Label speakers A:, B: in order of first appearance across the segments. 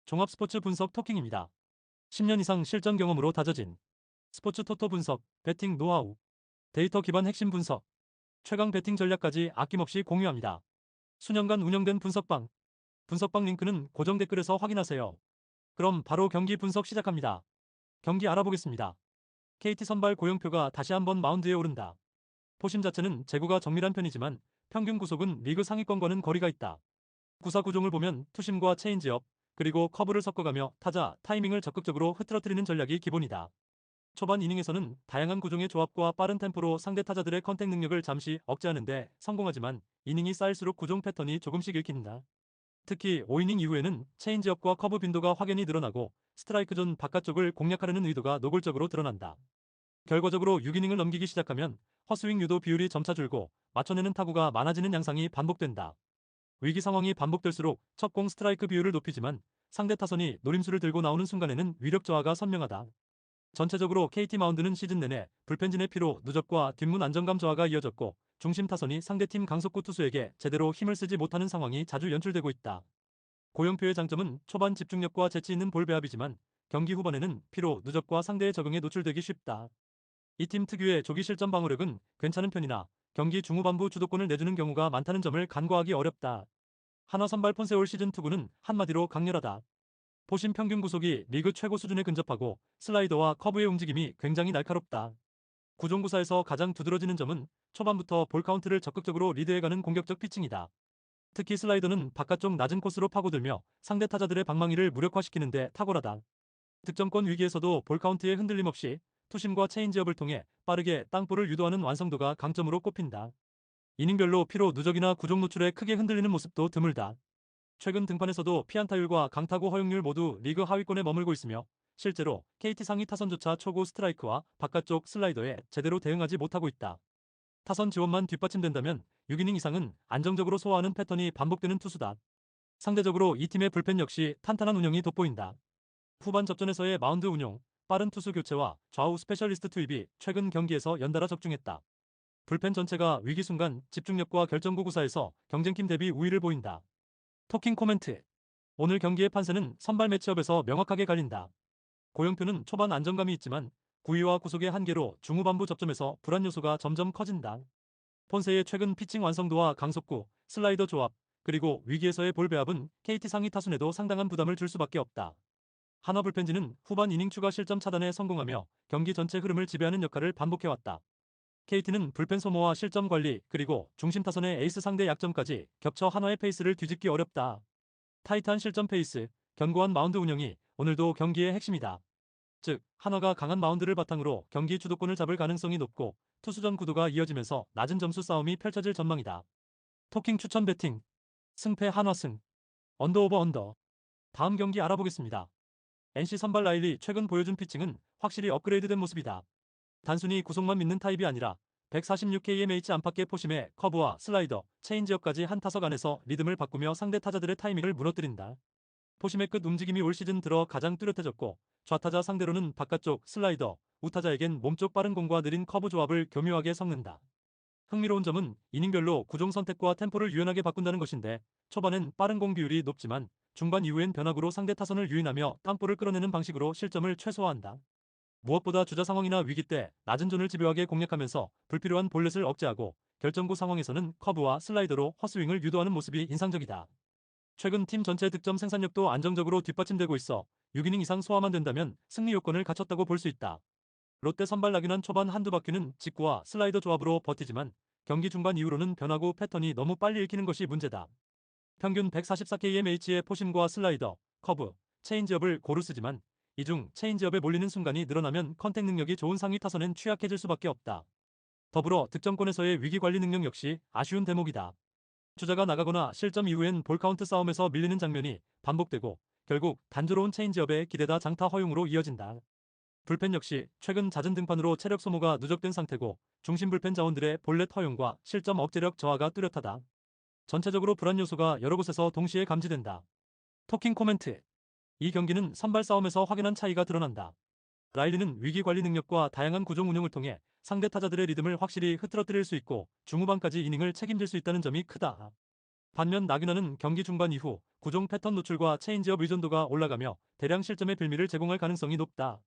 A: 종합 스포츠 분석 토킹입니다. 10년 이상 실전 경험으로 다져진 스포츠 토토 분석, 배팅 노하우, 데이터 기반 핵심 분석, 최강 배팅 전략까지 아낌없이 공유합니다. 수년간 운영된 분석방 링크는 고정 댓글에서 확인하세요. 그럼 바로 경기 분석 시작합니다. 경기 알아보겠습니다. KT 선발 고영표가 다시 한번 마운드에 오른다. 포심 자체는 제구가 정밀한 편이지만 평균 구속은 리그 상위권과는 거리가 있다. 구사 구종을 보면 투심과 체인지업, 그리고 커브를 섞어가며 타자 타이밍을 적극적으로 흐트러뜨리는 전략이 기본이다. 초반 이닝에서는 다양한 구종의 조합과 빠른 템포로 상대 타자들의 컨택 능력을 잠시 억제하는데 성공하지만 이닝이 쌓일수록 구종 패턴이 조금씩 읽힌다. 특히 5이닝 이후에는 체인지업과 커브 빈도가 확연히 늘어나고 스트라이크 존 바깥쪽을 공략하려는 의도가 노골적으로 드러난다. 결과적으로 6이닝을 넘기기 시작하면 헛스윙 유도 비율이 점차 줄고 맞춰내는 타구가 많아지는 양상이 반복된다. 위기 상황이 반복될수록 첫 공 스트라이크 비율을 높이지만 상대 타선이 노림수를 들고 나오는 순간에는 위력 저하가 선명하다. 전체적으로 KT 마운드는 시즌 내내 불펜진의 피로 누적과 뒷문 안정감 저하가 이어졌고 중심 타선이 상대팀 강속구 투수에게 제대로 힘을 쓰지 못하는 상황이 자주 연출되고 있다. 고영표의 장점은 초반 집중력과 재치 있는 볼 배합이지만 경기 후반에는 피로 누적과 상대의 적응에 노출되기 쉽다. 이 팀 특유의 조기 실점 방어력은 괜찮은 편이나 경기 중후반부 주도권을 내주는 경우가 많다는 점을 간과하기 어렵다. 한화 선발 폰세 올 시즌 투구는 한마디로 강렬하다. 포심 평균 구속이 리그 최고 수준에 근접하고 슬라이더와 커브의 움직임이 굉장히 날카롭다. 구종구사에서 가장 두드러지는 점은 초반부터 볼 카운트를 적극적으로 리드해가는 공격적 피칭이다. 특히 슬라이더는 바깥쪽 낮은 코스로 파고들며 상대 타자들의 방망이를 무력화시키는데 탁월하다. 득점권 위기에서도 볼 카운트에 흔들림 없이 투심과 체인지업을 통해 빠르게 땅볼을 유도하는 완성도가 강점으로 꼽힌다. 이닝별로 피로 누적이나 구종 노출에 크게 흔들리는 모습도 드물다. 최근 등판에서도 피안타율과 강타구 허용률 모두 리그 하위권에 머물고 있으며 실제로 KT 상위 타선조차 초구 스트라이크와 바깥쪽 슬라이더에 제대로 대응하지 못하고 있다. 타선 지원만 뒷받침된다면 6이닝 이상은 안정적으로 소화하는 패턴이 반복되는 투수다. 상대적으로 이 팀의 불펜 역시 탄탄한 운영이 돋보인다. 후반 접전에서의 마운드 운용, 빠른 투수 교체와 좌우 스페셜리스트 투입이 최근 경기에서 연달아 적중했다. 불펜 전체가 위기 순간 집중력과 결정구 구사에서 경쟁팀 대비 우위를 보인다. 토킹 코멘트. 오늘 경기의 판세는 선발 매치업에서 명확하게 갈린다. 고영표는 초반 안정감이 있지만 구위와 구속의 한계로 중후반부 접점에서 불안 요소가 점점 커진다. 폰세의 최근 피칭 완성도와 강속구, 슬라이더 조합, 그리고 위기에서의 볼 배합은 KT 상위 타순에도 상당한 부담을 줄 수밖에 없다. 한화 불펜진은 후반 이닝 추가 실점 차단에 성공하며 경기 전체 흐름을 지배하는 역할을 반복해왔다. KT는 불펜 소모와 실점 관리, 그리고 중심 타선의 에이스 상대 약점까지 겹쳐 한화의 페이스를 뒤집기 어렵다. 타이트한 실점 페이스, 견고한 마운드 운영이 오늘도 경기의 핵심이다. 즉, 한화가 강한 마운드를 바탕으로 경기 주도권을 잡을 가능성이 높고 투수전 구도가 이어지면서 낮은 점수 싸움이 펼쳐질 전망이다. 토킹 추천 배팅. 승패 한화승. 언더 오버 언더. 다음 경기 알아보겠습니다. NC 선발 라일리 최근 보여준 피칭은 확실히 업그레이드된 모습이다. 단순히 구속만 믿는 타입이 아니라 146kmh 안팎의 포심에 커브와 슬라이더, 체인지업까지 한 타석 안에서 리듬을 바꾸며 상대 타자들의 타이밍을 무너뜨린다. 포심의 끝 움직임이 올 시즌 들어 가장 뚜렷해졌고 좌타자 상대로는 바깥쪽 슬라이더, 우타자에겐 몸쪽 빠른 공과 느린 커브 조합을 교묘하게 섞는다. 흥미로운 점은 이닝별로 구종 선택과 템포를 유연하게 바꾼다는 것인데 초반엔 빠른 공 비율이 높지만 중반 이후엔 변화구로 상대 타선을 유인하며 땅볼을 끌어내는 방식으로 실점을 최소화한다. 무엇보다 주자 상황이나 위기 때 낮은 존을 집요하게 공략하면서 불필요한 볼넷을 억제하고 결정구 상황에서는 커브와 슬라이더로 헛스윙을 유도하는 모습이 인상적이다. 최근 팀 전체 득점 생산력도 안정적으로 뒷받침되고 있어 6이닝 이상 소화만 된다면 승리 요건을 갖췄다고 볼 수 있다. 롯데 선발 나균한 초반 한두 바퀴는 직구와 슬라이더 조합으로 버티지만 경기 중반 이후로는 변화구 패턴이 너무 빨리 읽히는 것이 문제다. 평균 144kmh의 포심과 슬라이더, 커브, 체인지업을 고루 쓰지만 이 중 체인지업에 몰리는 순간이 늘어나면 컨택 능력이 좋은 상위 타선엔 취약해질 수밖에 없다. 더불어 득점권에서의 위기 관리 능력 역시 아쉬운 대목이다. 주자가 나가거나 실점 이후엔 볼카운트 싸움에서 밀리는 장면이 반복되고 결국 단조로운 체인지업에 기대다 장타 허용으로 이어진다. 불펜 역시 최근 잦은 등판으로 체력 소모가 누적된 상태고 중심 불펜 자원들의 볼넷 허용과 실점 억제력 저하가 뚜렷하다. 전체적으로 불안 요소가 여러 곳에서 동시에 감지된다. 토킹 코멘트. 이 경기는 선발 싸움에서 확연한 차이가 드러난다. 라일리는 위기 관리 능력과 다양한 구종 운영을 통해 상대 타자들의 리듬을 확실히 흐트러뜨릴 수 있고 중후반까지 이닝을 책임질 수 있다는 점이 크다. 반면 나균아는 경기 중반 이후 구종 패턴 노출과 체인지업 의존도가 올라가며 대량 실점의 빌미를 제공할 가능성이 높다.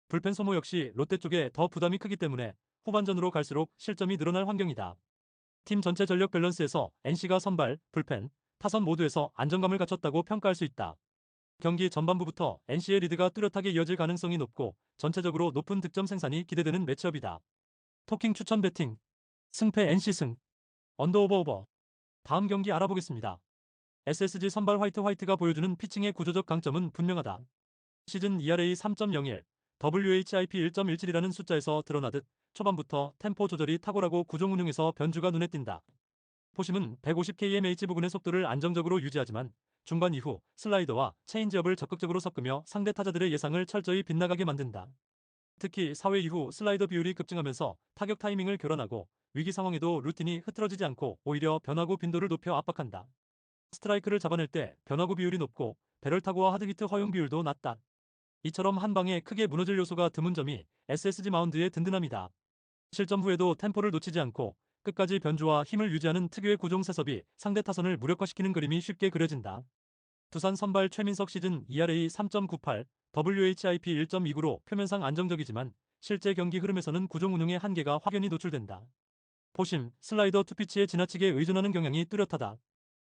A: 불펜 소모 역시 롯데 쪽에 더 부담이 크기 때문에 후반전으로 갈수록 실점이 늘어날 환경이다. 팀 전체 전력 밸런스에서 NC가 선발, 불펜, 타선 모두에서 안정감을 갖췄다고 평가할 수 있다. 경기 전반부부터 NC의 리드가 뚜렷하게 이어질 가능성이 높고 전체적으로 높은 득점 생산이 기대되는 매치업이다. 토킹 추천 배팅. 승패 NC승. 언더오버. 다음 경기 알아보겠습니다. SSG 선발 화이트가 보여주는 피칭의 구조적 강점은 분명하다. 시즌 ERA 3.01, WHIP 1.17이라는 숫자에서 드러나듯 초반부터 템포 조절이 탁월하고 구종 운용에서 변주가 눈에 띈다. 포심은 150km/h 부근의 속도를 안정적으로 유지하지만 중반 이후 슬라이더와 체인지업을 적극적으로 섞으며 상대 타자들의 예상을 철저히 빗나가게 만든다. 특히 4회 이후 슬라이더 비율이 급증하면서 타격 타이밍을 교란하고 위기 상황에도 루틴이 흐트러지지 않고 오히려 변화구 빈도를 높여 압박한다. 스트라이크를 잡아낼 때 변화구 비율이 높고 배럴 타구와 하드히트 허용 비율도 낮다. 이처럼 한 방에 크게 무너질 요소가 드문 점이 SSG 마운드의 든든함이다. 실점 후에도 템포를 놓치지 않고 끝까지 변주와 힘을 유지하는 특유의 구종 세섭이 상대 타선을 무력화시키는 그림이 쉽게 그려진다. 두산 선발 최민석 시즌 ERA 3.98, WHIP 1.29로 표면상 안정적이지만 실제 경기 흐름에서는 구종 운용의 한계가 확연히 노출된다. 포심, 슬라이더 투피치에 지나치게 의존하는 경향이 뚜렷하다.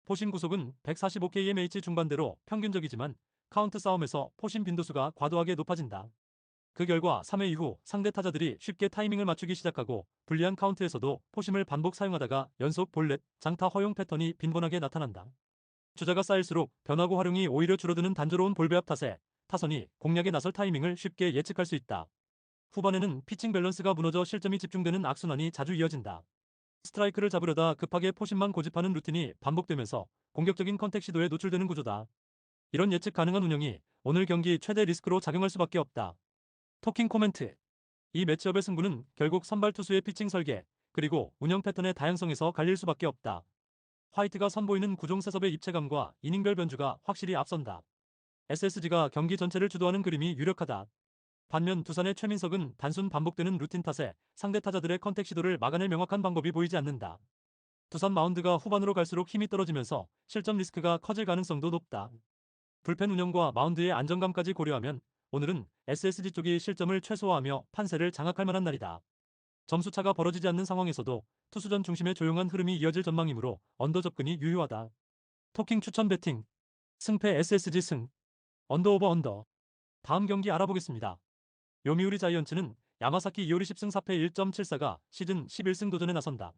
A: 포심 구속은 145km/h 중반대로 평균적이지만 카운트 싸움에서 포심 빈도수가 과도하게 높아진다. 그 결과 3회 이후 상대 타자들이 쉽게 타이밍을 맞추기 시작하고 불리한 카운트에서도 포심을 반복 사용하다가 연속 볼넷, 장타 허용 패턴이 빈번하게 나타난다. 주자가 쌓일수록 변화구 활용이 오히려 줄어드는 단조로운 볼배합 탓에 타선이 공략에 나설 타이밍을 쉽게 예측할 수 있다. 후반에는 피칭 밸런스가 무너져 실점이 집중되는 악순환이 자주 이어진다. 스트라이크를 잡으려다 급하게 포심만 고집하는 루틴이 반복되면서 공격적인 컨택 시도에 노출되는 구조다. 이런 예측 가능한 운영이 오늘 경기 최대 리스크로 작용할 수밖에 없다. 토킹 코멘트. 이 매치업의 승부는 결국 선발 투수의 피칭 설계, 그리고 운영 패턴의 다양성에서 갈릴 수밖에 없다. 화이트가 선보이는 구종 세섭의 입체감과 이닝별 변주가 확실히 앞선다. SSG가 경기 전체를 주도하는 그림이 유력하다. 반면 두산의 최민석은 단순 반복되는 루틴 탓에 상대 타자들의 컨택 시도를 막아낼 명확한 방법이 보이지 않는다. 두산 마운드가 후반으로 갈수록 힘이 떨어지면서 실점 리스크가 커질 가능성도 높다. 불펜 운영과 마운드의 안정감까지 고려하면 오늘은 SSG 쪽이 실점을 최소화하며 판세를 장악할 만한 날이다. 점수차가 벌어지지 않는 상황에서도 투수전 중심의 조용한 흐름이 이어질 전망이므로 언더 접근이 유효하다. 토킹 추천 배팅. 승패 SSG 승. 언더. 다음 경기 알아보겠습니다. 요미우리 자이언츠는 야마사키 이오리 10승 4패 1.74가 시즌 11승 도전에 나선다.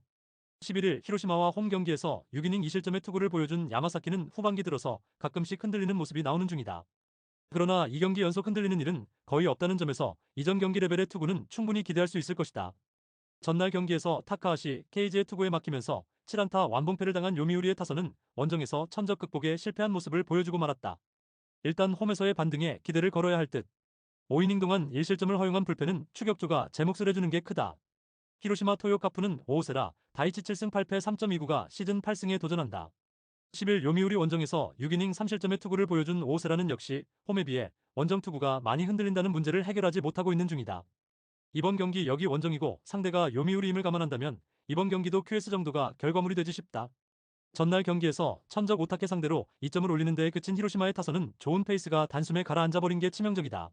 A: 11일 히로시마와 홈 경기에서 6이닝 2실점의 투구를 보여준 야마사키는 후반기 들어서 가끔씩 흔들리는 모습이 나오는 중이다. 그러나 2경기 연속 흔들리는 일은 거의 없다는 점에서 이전 경기 레벨의 투구는 충분히 기대할 수 있을 것이다. 전날 경기에서 타카하시, 케이지의 투구에 막히면서 7안타 완봉패를 당한 요미우리의 타선은 원정에서 천적 극복에 실패한 모습을 보여주고 말았다. 일단 홈에서의 반등에 기대를 걸어야 할 듯. 5이닝 동안 1실점을 허용한 불펜은 추격조가 제 몫을 해주는 게 크다. 히로시마 토요카프는 오오세라, 다이치 7승 8패 3.29가 시즌 8승에 도전한다. 10일 요미우리 원정에서 6이닝 3실점의 투구를 보여준 오오세라는 역시 홈에 비해 원정 투구가 많이 흔들린다는 문제를 해결하지 못하고 있는 중이다. 이번 경기 여기 원정이고 상대가 요미우리임을 감안한다면 이번 경기도 QS 정도가 결과물이 되지 싶다. 전날 경기에서 천적 오타케 상대로 2점을 올리는 데에 그친 히로시마의 타선은 좋은 페이스가 단숨에 가라앉아버린 게 치명적이다.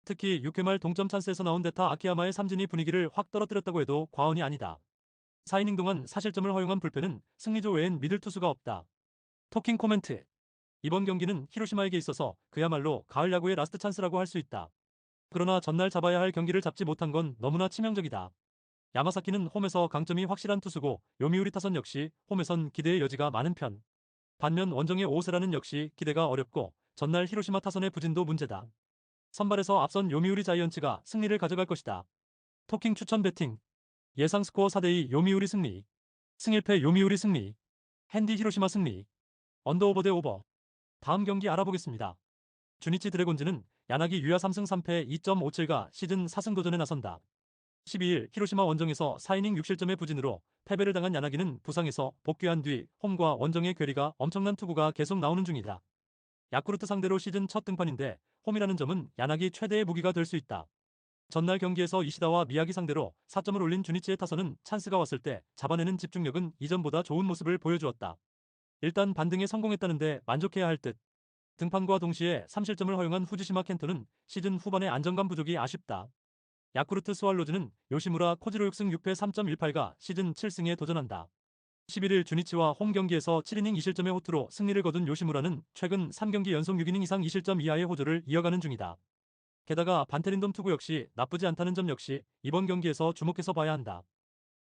A: 특히 6회 말 동점 찬스에서 나온 데타 아키야마의 삼진이 분위기를 확 떨어뜨렸다고 해도 과언이 아니다. 4이닝 동안 4실점을 허용한 불펜은 승리조 외엔 믿을 투수가 없다. 토킹 코멘트. 이번 경기는 히로시마에게 있어서 그야말로 가을 야구의 라스트 찬스라고 할 수 있다. 그러나 전날 잡아야 할 경기를 잡지 못한 건 너무나 치명적이다. 야마사키는 홈에서 강점이 확실한 투수고 요미우리 타선 역시 홈에선 기대의 여지가 많은 편. 반면 원정의 오세라는 역시 기대가 어렵고 전날 히로시마 타선의 부진도 문제다. 선발에서 앞선 요미우리 자이언츠가 승리를 가져갈 것이다. 토킹 추천 배팅. 예상 스코어 4대2 요미우리 승리. 승1패 요미우리 승리. 핸디 히로시마 승리. 언더오버 대 오버. 다음 경기 알아보겠습니다. 주니치 드래곤즈는 야나기 유야 3승 3패 2.57가 시즌 4승 도전에 나선다. 12일 히로시마 원정에서 4이닝 6실점의 부진으로 패배를 당한 야나기는 부상에서 복귀한 뒤 홈과 원정의 괴리가 엄청난 투구가 계속 나오는 중이다. 야쿠르트 상대로 시즌 첫 등판인데 홈이라는 점은 야나기 최대의 무기가 될 수 있다. 전날 경기에서 이시다와 미야기 상대로 4점을 올린 주니치의 타선은 찬스가 왔을 때 잡아내는 집중력은 이전보다 좋은 모습을 보여주었다. 일단 반등에 성공했다는데 만족해야 할 듯. 등판과 동시에 3실점을 허용한 후지시마 켄토는 시즌 후반의 안정감 부족이 아쉽다. 야쿠르트 스왈로즈는 요시무라 코지로 6승 6패 3.18가 시즌 7승에 도전한다. 11일 주니치와 홈 경기에서 7이닝 2실점의 호투로 승리를 거둔 요시무라는 최근 3경기 연속 6이닝 이상 2실점 이하의 호조를 이어가는 중이다. 게다가 반테린돔 투구 역시 나쁘지 않다는 점 역시 이번 경기에서 주목해서 봐야 한다.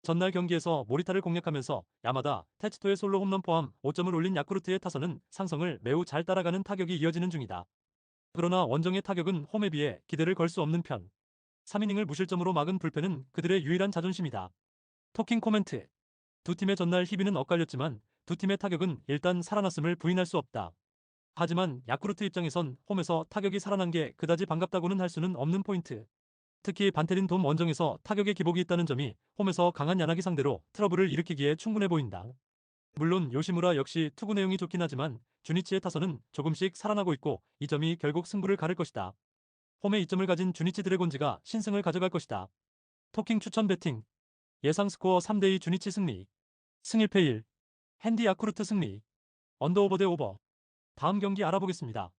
A: 전날 경기에서 모리타를 공략하면서 야마다, 테츠토의 솔로 홈런 포함 5점을 올린 야쿠르트의 타선은 상성을 매우 잘 따라가는 타격이 이어지는 중이다. 그러나 원정의 타격은 홈에 비해 기대를 걸 수 없는 편. 3이닝을 무실점으로 막은 불펜은 그들의 유일한 자존심이다. 토킹 코멘트. 두 팀의 전날 희비는 엇갈렸지만 두 팀의 타격은 일단 살아났음을 부인할 수 없다. 하지만 야쿠르트 입장에선 홈에서 타격이 살아난 게 그다지 반갑다고는 할 수는 없는 포인트. 특히 반테린 돔 원정에서 타격의 기복이 있다는 점이 홈에서 강한 야나기 상대로 트러블을 일으키기에 충분해 보인다. 물론 요시무라 역시 투구 내용이 좋긴 하지만 주니치의 타선은 조금씩 살아나고 있고 이 점이 결국 승부를 가를 것이다. 홈에 이점을 가진 주니치 드래곤즈가 신승을 가져갈 것이다. 토킹 추천 배팅. 예상 스코어 3대2 주니치 승리. 승 1패 1. 핸디 야쿠르트 승리. 언더오버 대 오버. 다음 경기 알아보겠습니다.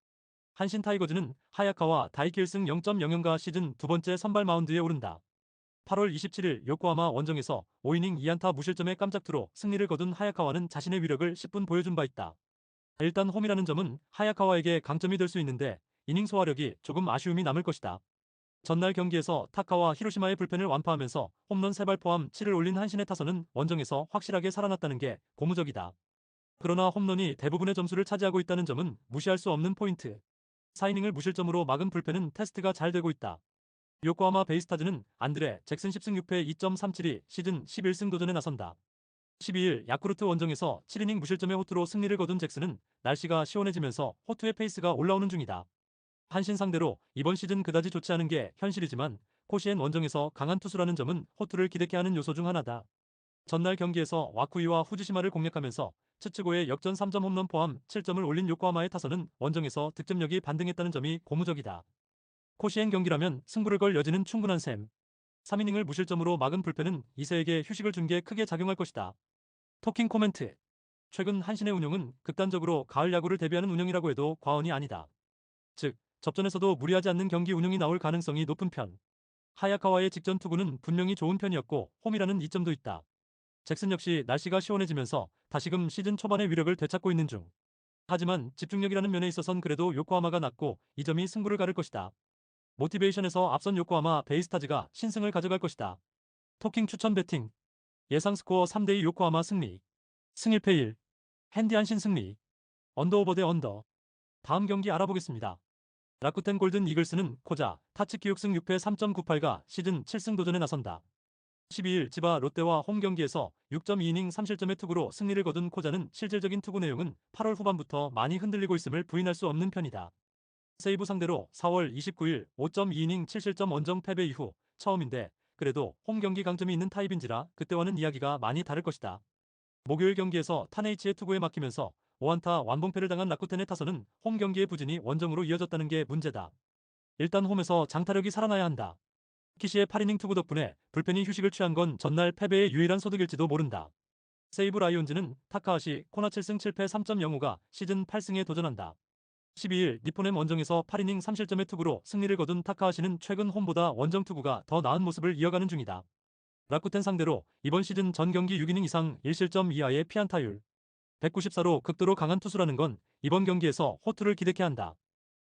A: 한신 타이거즈는 하야카와 다이키 1승 0.00가 시즌 두 번째 선발 마운드에 오른다. 8월 27일 요코하마 원정에서 5이닝 2안타 무실점의 깜짝 투로 승리를 거둔 하야카와는 자신의 위력을 10분 보여준 바 있다. 일단 홈이라는 점은 하야카와에게 강점이 될 수 있는데 이닝 소화력이 조금 아쉬움이 남을 것이다. 전날 경기에서 타카와 히로시마의 불펜을 완파하면서 홈런 3발 포함 7을 올린 한신의 타선은 원정에서 확실하게 살아났다는 게 고무적이다. 그러나 홈런이 대부분의 점수를 차지하고 있다는 점은 무시할 수 없는 포인트. 4이닝을 무실점으로 막은 불펜은 테스트가 잘 되고 있다. 요코하마 베이스타즈는 안드레 잭슨 10승 6패 2.37이 시즌 11승 도전에 나선다. 12일 야쿠르트 원정에서 7이닝 무실점의 호투로 승리를 거둔 잭슨은 날씨가 시원해지면서 호투의 페이스가 올라오는 중이다. 한신 상대로 이번 시즌 그다지 좋지 않은 게 현실이지만 코시엔 원정에서 강한 투수라는 점은 호투를 기대케 하는 요소 중 하나다. 전날 경기에서 와쿠이와 후지시마를 공략하면서 츠츠고의 역전 3점 홈런 포함 7점을 올린 요코하마의 타선은 원정에서 득점력이 반등했다는 점이 고무적이다. 코시엔 경기라면 승부를 걸 여지는 충분한 셈. 3이닝을 무실점으로 막은 불펜은 이세에게 휴식을 준 게 크게 작용할 것이다. 토킹 코멘트. 최근 한신의 운영은 극단적으로 가을 야구를 대비하는 운영이라고 해도 과언이 아니다. 즉, 접전에서도 무리하지 않는 경기 운영이 나올 가능성이 높은 편. 하야카와의 직전 투구는 분명히 좋은 편이었고 홈이라는 이점도 있다. 잭슨 역시 날씨가 시원해지면서 다시금 시즌 초반의 위력을 되찾고 있는 중. 하지만 집중력이라는 면에 있어선 그래도 요코하마가 낫고 이 점이 승부를 가를 것이다. 모티베이션에서 앞선 요코하마 베이스타즈가 신승을 가져갈 것이다. 토킹 추천 배팅. 예상 스코어 3대2 요코하마 승리. 승 1패 1. 핸디 한신 승리. 언더오버 대 언더. 다음 경기 알아보겠습니다. 라쿠텐 골든 이글스는 코자, 타츠키 6승 6패 3.98가 시즌 7승 도전에 나선다. 12일 지바 롯데와 홈 경기에서 6.2이닝 3실점의 투구로 승리를 거둔 코자는 실질적인 투구 내용은 8월 후반부터 많이 흔들리고 있음을 부인할 수 없는 편이다. 세이브 상대로 4월 29일 5.2이닝 7실점 원정 패배 이후 처음인데 그래도 홈 경기 강점이 있는 타입인지라 그때와는 이야기가 많이 다를 것이다. 목요일 경기에서 타네이치의 투구에 막히면서 5안타 완봉패를 당한 라쿠텐의 타선은 홈 경기의 부진이 원정으로 이어졌다는 게 문제다. 일단 홈에서 장타력이 살아나야 한다. 키시의 8이닝 투구 덕분에 불펜이 휴식을 취한 건 전날 패배의 유일한 소득일지도 모른다. 세이브 라이온즈는 타카하시 코나 7승 7패 3.05가 시즌 8승에 도전한다. 12일 니포넴 원정에서 8이닝 3실점의 투구로 승리를 거둔 타카하시는 최근 홈보다 원정 투구가 더 나은 모습을 이어가는 중이다. 라쿠텐 상대로 이번 시즌 전 경기 6이닝 이상 1실점 이하의 피안타율 194로 극도로 강한 투수라는 건 이번 경기에서 호투를 기대케 한다.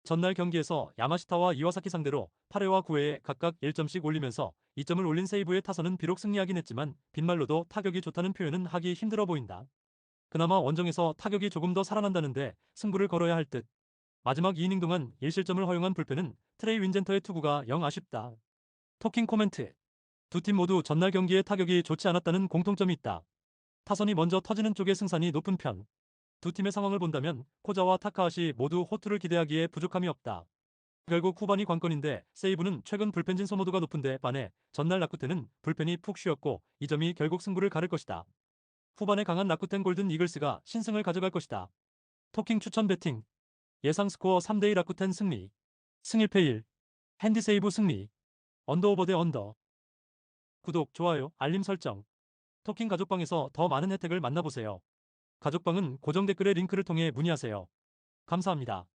A: 전날 경기에서 야마시타와 이와사키 상대로 8회와 9회에 각각 1점씩 올리면서 2점을 올린 세이브의 타선은 비록 승리하긴 했지만 빈말로도 타격이 좋다는 표현은 하기 힘들어 보인다. 그나마 원정에서 타격이 조금 더 살아난다는데 승부를 걸어야 할 듯. 마지막 2이닝 동안 1실점을 허용한 불펜은 트레이 윈젠터의 투구가 영 아쉽다. 토킹 코멘트. 두 팀 모두 전날 경기의 타격이 좋지 않았다는 공통점이 있다. 타선이 먼저 터지는 쪽의 승산이 높은 편. 두 팀의 상황을 본다면 코자와 타카하시 모두 호투를 기대하기에 부족함이 없다. 결국 후반이 관건인데 세이브는 최근 불펜진 소모도가 높은데 반해 전날 라쿠텐은 불펜이 푹 쉬었고 이 점이 결국 승부를 가를 것이다. 후반에 강한 라쿠텐 골든 이글스가 신승을 가져갈 것이다. 토킹 추천 배팅. 예상 스코어 3대2 라쿠텐 승리. 승 1패 1. 핸디 세이브 승리. 언더오버 대 언더. 구독, 좋아요, 알림 설정. 토킹 가족방에서 더 많은 혜택을 만나보세요. 가족방은 고정 댓글의 링크를 통해 문의하세요. 감사합니다.